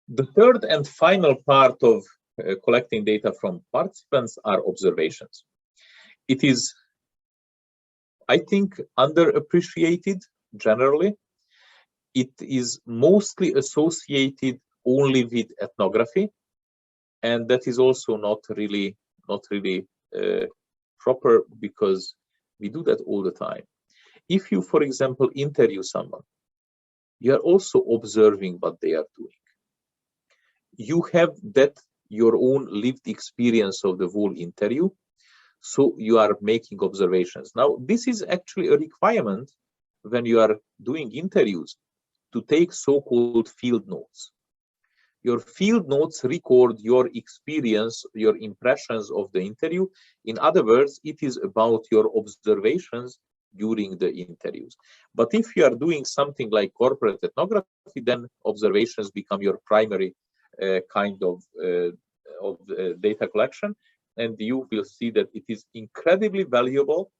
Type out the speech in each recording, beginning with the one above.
The third and final part of collecting data from participants are observations. It is, I think, underappreciated generally. It is mostly associated only with ethnography, and that is also not really proper, because we do that all the time. If you, for example, interview someone, you are also observing what they are doing. You have that your own lived experience of the whole interview, so you are making observations. Now, this is actually a requirement when you are doing interviews, to take so-called field notes. Your field notes record your experience, your impressions of the interview. In other words, it is about your observations during the interviews. But if you are doing something like corporate ethnography, then observations become your primary kind of data collection, and you will see that it is incredibly valuable,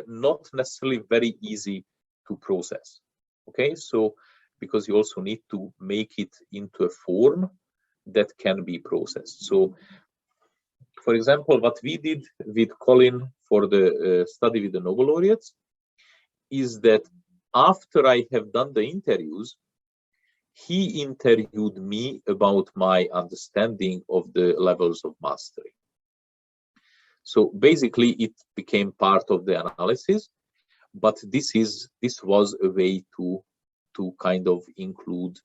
not necessarily very easy to process. Okay, so because you also need to make it into a form that can be processed. So, for example, what we did with Colin for the study with the Nobel laureates is that after I have done the interviews, he interviewed me about my understanding of the levels of mastery. So basically, it became part of the analysis, but this was a way to kind of include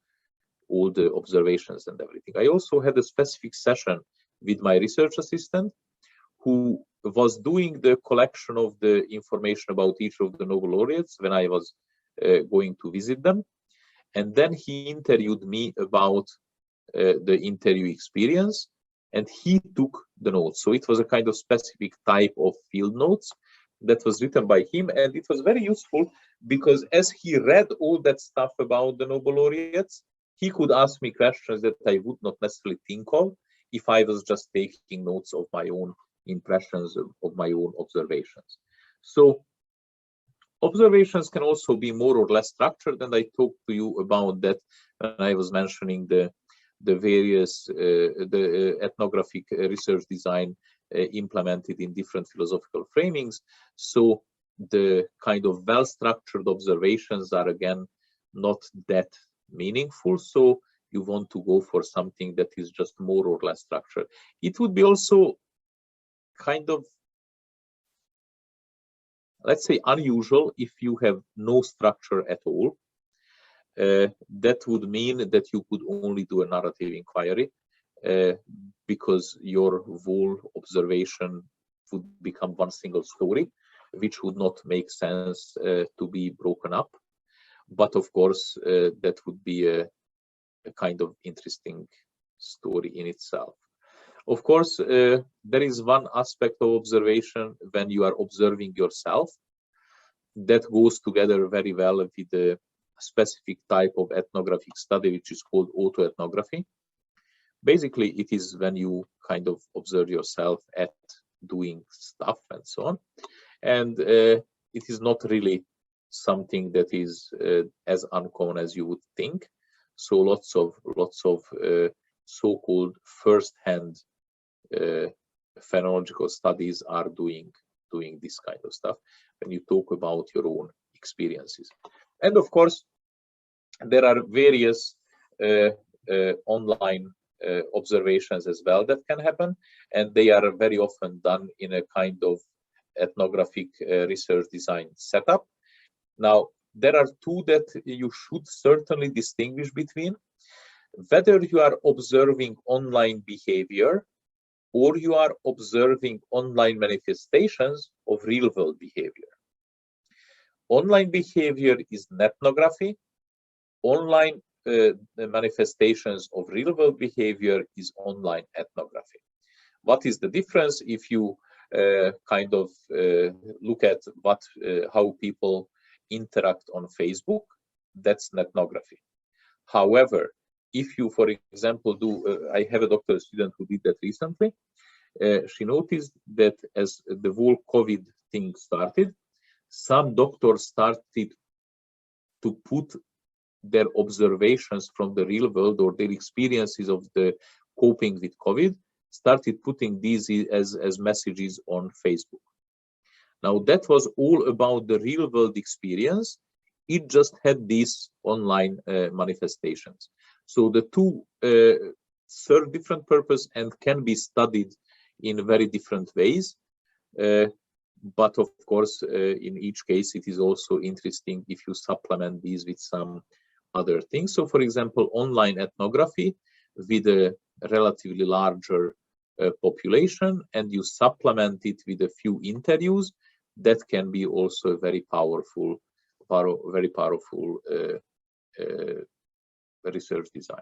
all the observations and everything. I also had a specific session with my research assistant, who was doing the collection of the information about each of the Nobel laureates when I was going to visit them. And then he interviewed me about the interview experience, and he took the notes. So it was a kind of specific type of field notes that was written by him, and it was very useful, because as he read all that stuff about the Nobel laureates, he could ask me questions that I would not necessarily think of if I was just taking notes of my own impressions, of my own observations. So observations can also be more or less structured, and I talked to you about that when I was mentioning the various ethnographic research design implemented in different philosophical framings. So the kind of well-structured observations are again not that meaningful, so you want to go for something that is just more or less structured. It would be also kind of, let's say, unusual if you have no structure at all. That would mean that you could only do a narrative inquiry, because your whole observation would become one single story, which would not make sense to be broken up. But of course, that would be a kind of interesting story in itself. Of course, there is one aspect of observation when you are observing yourself that goes together very well with the specific type of ethnographic study, which is called autoethnography. Basically, it is when you kind of observe yourself at doing stuff and so on. And it is not really something that is as uncommon as you would think. So lots of so-called first-hand phenomenological studies are doing this kind of stuff when you talk about your own experiences. And of course, there are various online observations as well that can happen, and they are very often done in a kind of ethnographic research design setup. Now, there are two that you should certainly distinguish between: whether you are observing online behavior or you are observing online manifestations of real-world behavior. Online behavior is ethnography. Online manifestations of real-world behavior is online ethnography. What is the difference? If you kind of look at how people interact on Facebook, that's ethnography. However, if you, for example, I have a doctoral student who did that recently. She noticed that as the whole COVID thing started, some doctors started to put their observations from the real world or their experiences of the coping with COVID, started putting these as messages on Facebook. Now that was all about the real world experience. It just had these online manifestations. So the two serve different purpose and can be studied in very different ways. But of course, in each case, it is also interesting if you supplement these with some other things. So for example, online ethnography with a relatively larger population, and you supplement it with a few interviews, that can be also a very powerful research design.